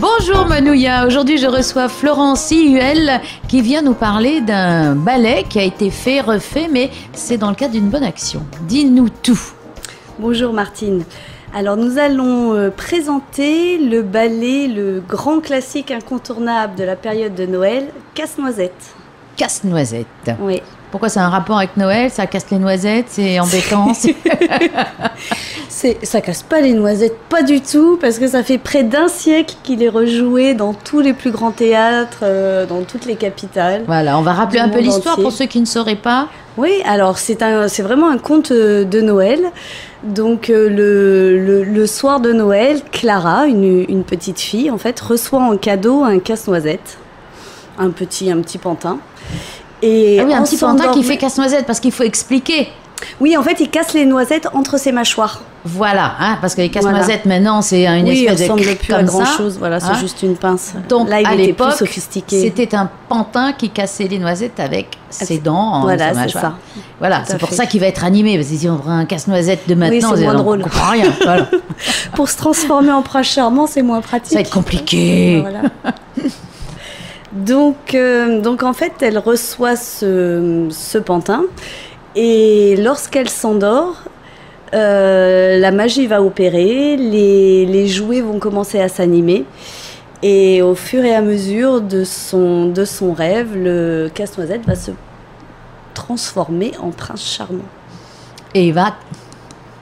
Bonjour Manouya, aujourd'hui je reçois Florence Ihuel qui vient nous parler d'un ballet qui a été fait, refait, mais c'est dans le cadre d'une bonne action. Dis-nous tout. Bonjour Martine. Alors nous allons présenter le ballet, le grand classique incontournable de la période de Noël, Casse-Noisette. Casse-Noisette. Oui. Pourquoi ça a un rapport avec Noël? Ça casse les noisettes, c'est embêtant. Ça casse pas les noisettes, pas du tout, parce que ça fait près d'un siècle qu'il est rejoué dans tous les plus grands théâtres, dans toutes les capitales. Voilà, on va rappeler un peu l'histoire pour ceux qui ne sauraient pas. Oui, alors c'est vraiment un conte de Noël. Donc le soir de Noël, Clara, une petite fille, en fait, reçoit en cadeau un casse-noisette, un petit pantin. Et ah oui, un petit pantin qui fait casse-noisette, parce qu'il faut expliquer. Oui, en fait, il casse les noisettes entre ses mâchoires. Voilà, hein, parce que les casse-noisettes, maintenant, c'est une espèce de... Oui, il ressemble plus à grand-chose, voilà, c'est juste une pince. Donc, là, à l'époque, sophistiqué. C'était un pantin qui cassait les noisettes avec ses dents en voilà, sa mâchoire. Ça. Voilà, c'est pour ça qu'il va être animé, parce que si on prend un casse-noisette de maintenant, c'est moins drôle. On comprend rien. Voilà. Pour se transformer en prince charmant, c'est moins pratique. Ça va être compliqué. Voilà. Donc, en fait, elle reçoit ce pantin. Et lorsqu'elle s'endort, la magie va opérer, les jouets vont commencer à s'animer. Et au fur et à mesure de son rêve, le casse-noisette va se transformer en prince charmant. Et il va...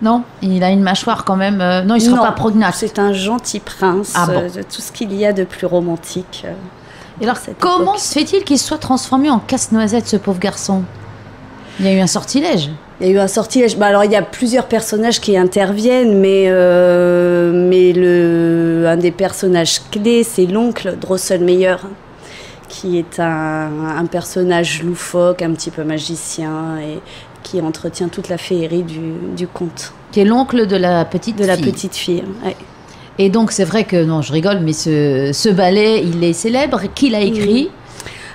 Non, il a une mâchoire quand même... Non, il ne sera pas prognath. C'est un gentil prince, de tout ce qu'il y a de plus romantique. Et alors, comment se fait-il qu'il soit transformé en casse-noisette, ce pauvre garçon ? Il y a eu un sortilège. Il y a eu un sortilège. Alors, il y a plusieurs personnages qui interviennent, mais un des personnages clés, c'est l'oncle Drosselmeyer, qui est un personnage loufoque, un petit peu magicien, et qui entretient toute la féerie du conte. Qui est l'oncle de la petite fille. De la petite fille, oui. Et donc, c'est vrai que, non, je rigole, mais ce ballet, il est célèbre. Qui l'a écrit ?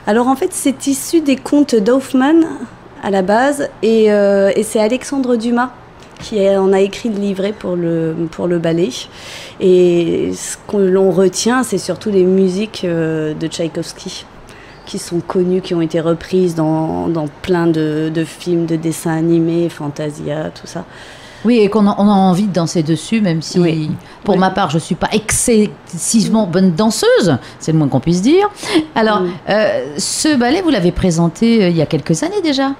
Alors, en fait, c'est issu des contes d'Hoffmann, à la base, et c'est Alexandre Dumas qui en a écrit le livret pour le ballet. Et ce que l'on retient, c'est surtout les musiques de Tchaïkovski, qui sont connues, qui ont été reprises dans plein de films, de dessins animés, Fantasia, tout ça. Oui, et on a envie de danser dessus, même si, pour ma part, je ne suis pas excessivement bonne danseuse, c'est le moins qu'on puisse dire. Alors, ce ballet, vous l'avez présenté il y a quelques années déjà ?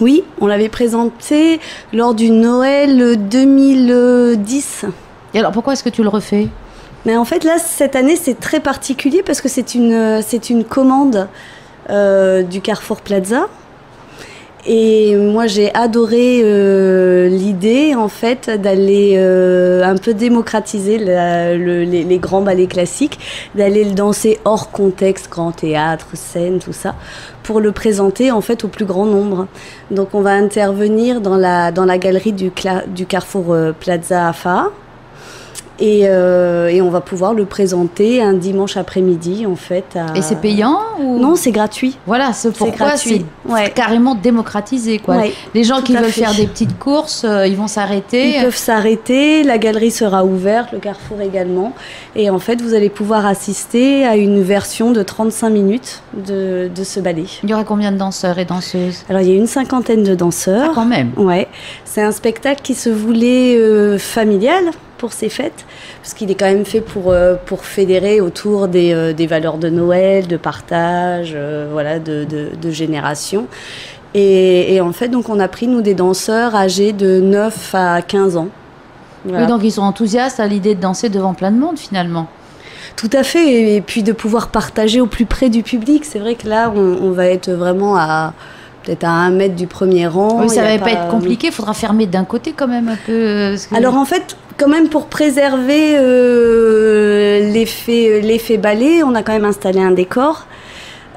Oui, on l'avait présenté lors du Noël 2010. Et alors, pourquoi est-ce que tu le refais ? Mais en fait, là, cette année, c'est très particulier parce que c'est une commande du Carrefour Plaza. Et moi, j'ai adoré l'idée, en fait, d'aller un peu démocratiser les grands ballets classiques, d'aller le danser hors contexte, grand théâtre, scène, tout ça, pour le présenter, en fait, au plus grand nombre. Donc, on va intervenir dans la galerie du Carrefour Plaza à Faha. Et on va pouvoir le présenter un dimanche après-midi, en fait. Et c'est payant ou... Non, c'est gratuit. Voilà, c'est pourquoi c'est carrément démocratisé, quoi. Ouais, les gens qui veulent faire des petites courses, ils vont s'arrêter. Ils peuvent s'arrêter, la galerie sera ouverte, le carrefour également. Et en fait, vous allez pouvoir assister à une version de 35 minutes de ce ballet. Il y aura combien de danseurs et danseuses ? Alors, il y a une cinquantaine de danseurs. Ah, quand même. Ouais. C'est un spectacle qui se voulait familial pour ces fêtes, parce qu'il est quand même fait pour fédérer autour des valeurs de Noël, de partage, voilà, de génération. Et en fait, donc, on a pris, nous, des danseurs âgés de 9 à 15 ans. Voilà. Oui, donc ils sont enthousiastes à l'idée de danser devant plein de monde, finalement. Tout à fait, et puis de pouvoir partager au plus près du public. C'est vrai que là, on va être vraiment peut-être à 1 mètre du premier rang. Oui, ça ne va pas être compliqué, il faudra fermer d'un côté quand même un peu. Alors en fait, quand même pour préserver l'effet ballet, on a quand même installé un décor.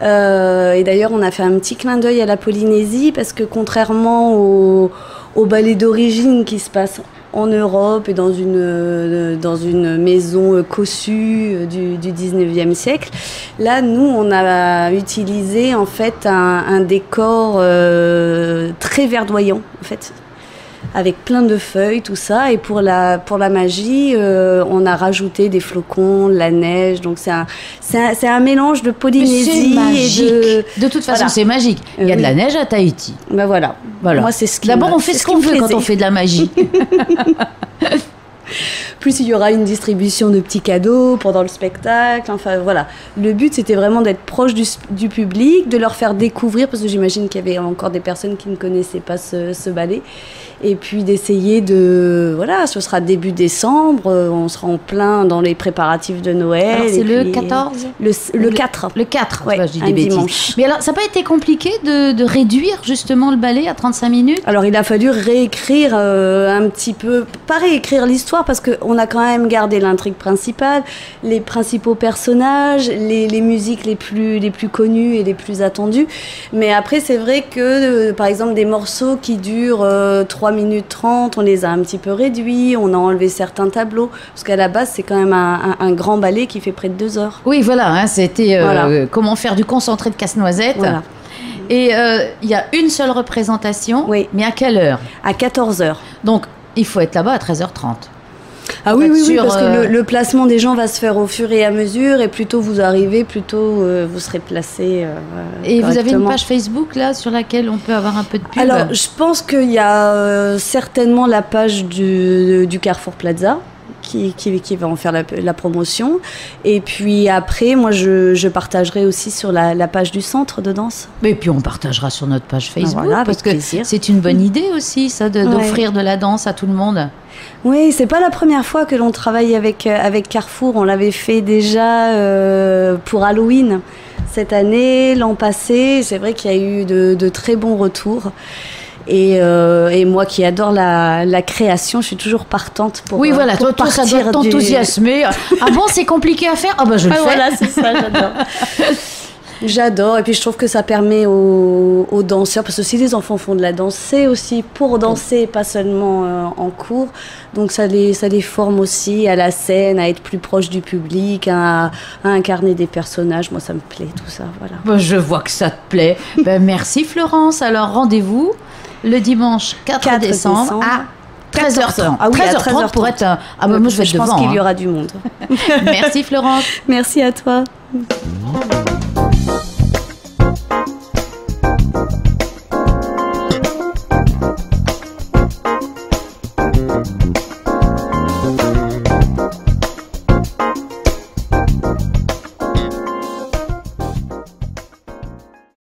Et d'ailleurs, on a fait un petit clin d'œil à la Polynésie, parce que contrairement au ballet d'origine qui se passe en Europe et dans une maison cossue du 19e siècle. Là, nous, on a utilisé en fait un décor très verdoyant, en fait, avec plein de feuilles, tout ça. Et pour la magie, on a rajouté des flocons, de la neige. Donc c'est un mélange de Polynésie et de toute façon, c'est magique. Il y a de la neige à Tahiti. Ben voilà. Moi, c'est ce qui D'abord, on fait ce qu'on veut quand on fait de la magie. Plus il y aura une distribution de petits cadeaux pendant le spectacle. Enfin voilà. Le but c'était vraiment d'être proche du public, de leur faire découvrir, parce que j'imagine qu'il y avait encore des personnes qui ne connaissaient pas ce ballet. Et puis d'essayer voilà, ce sera début décembre, on sera en plein dans les préparatifs de Noël. Alors c'est le 14 le 4. Le 4, ouais, je dis des bêtises. Dimanche. Mais alors, ça n'a pas été compliqué de réduire justement le ballet à 35 minutes? Alors il a fallu réécrire un petit peu, pas réécrire l'histoire, parce qu'on a quand même gardé l'intrigue principale, les principaux personnages, les musiques les plus connues et les plus attendues. Mais après, c'est vrai que, par exemple, des morceaux qui durent 3 minutes 30, on les a un petit peu réduits, on a enlevé certains tableaux, parce qu'à la base, c'est quand même un grand ballet qui fait près de 2 heures. Oui, voilà, hein, c'était comment faire du concentré de casse-noisette. Voilà. Et il y a une seule représentation, oui. Mais à quelle heure? À 14h. Donc, il faut être là-bas à 13h30. Ah oui, parce que le placement des gens va se faire au fur et à mesure, et plus tôt vous arrivez, plus tôt vous serez placé. Et vous avez une page Facebook là sur laquelle on peut avoir un peu de pub? Alors, je pense qu'il y a certainement la page du Carrefour Plaza qui va en faire la promotion. Et puis après, moi, je partagerai aussi sur la page du centre de danse. Et puis on partagera sur notre page Facebook, voilà, parce que c'est une bonne idée aussi, ça, d'offrir de la danse à tout le monde. Oui, c'est pas la première fois que l'on travaille avec Carrefour. On l'avait fait déjà pour Halloween cette année, l'an passé. C'est vrai qu'il y a eu de très bons retours. Et moi qui adore la création, je suis toujours partante pour oui, voilà, toi ça doit t'enthousiasmer. Ah bon, c'est compliqué à faire? Ah bah je le fais. Voilà, c'est ça, j'adore. J'adore, et puis je trouve que ça permet aux danseurs, parce que si les enfants font de la danse, c'est aussi pour danser, pas seulement en cours. Donc ça les forme aussi à la scène, à être plus proche du public, à incarner des personnages. Moi, ça me plaît, tout ça. Voilà. Bah, je vois que ça te plaît. Merci Florence. Alors rendez-vous le dimanche 4 décembre à 13h30. Ah oui, 13h30 pour être... Ah bah moi je vais être devant. Je pense qu'il y aura du monde. Merci Florence. Merci à toi.